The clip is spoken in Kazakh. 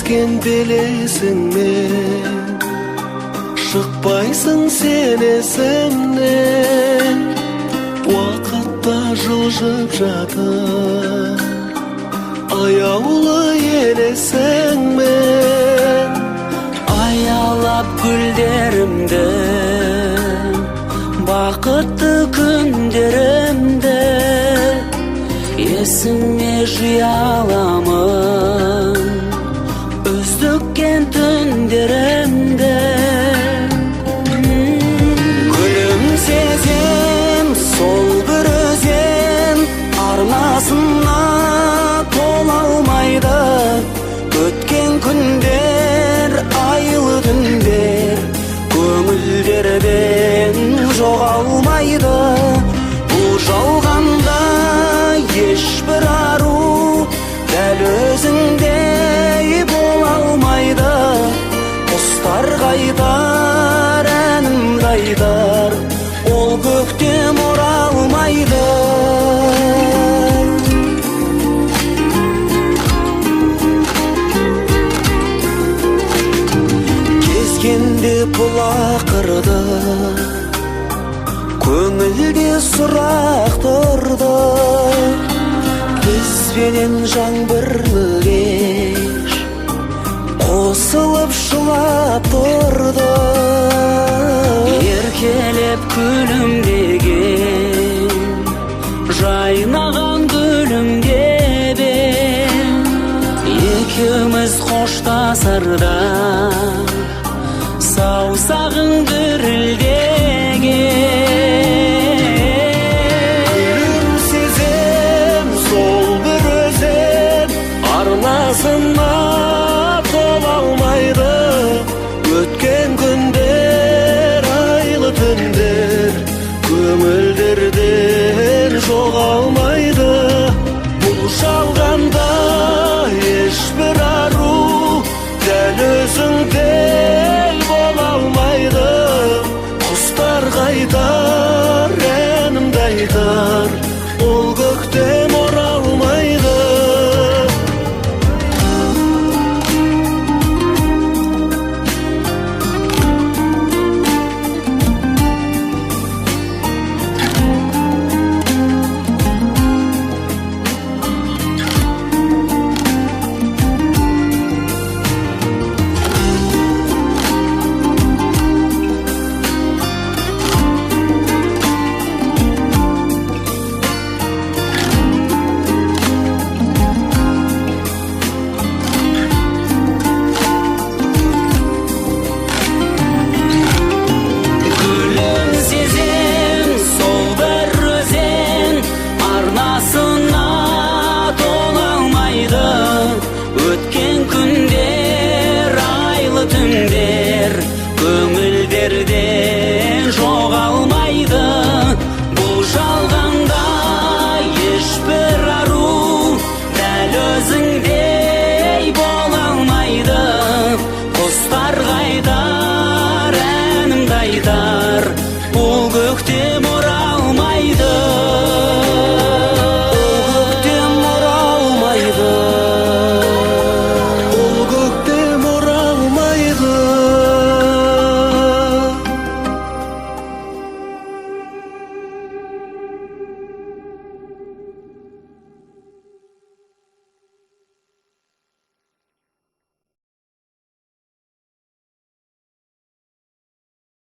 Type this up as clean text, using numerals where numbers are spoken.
кеткен белесіңме, шықпайсың сен есімнен. Уақытта жылжып жатыр аяулы елесіңмен. Аялап гүлдерімді, бақытты күндерімді есіме жия аламын, өздіккен түндерімді. Күлімсезем сол бір өзен арнасына тола алмайды. Өткен күндер, айлы түндер көңілдерден жоғалмайды. Бұл жалғанда ешбір ару дәл өзіңдей бола алмайды. Құстар қайтар, әнімді айтар, ол көктем оралмайды. Кезгенде бұл ақырды, көңілде сұрақ тұрды. Бізбенен жаңбырлы кеш қосылып жылап тұрды. Еркелеп күлімдеген жайнаған гүлімде бен, екеуміз қоштасарда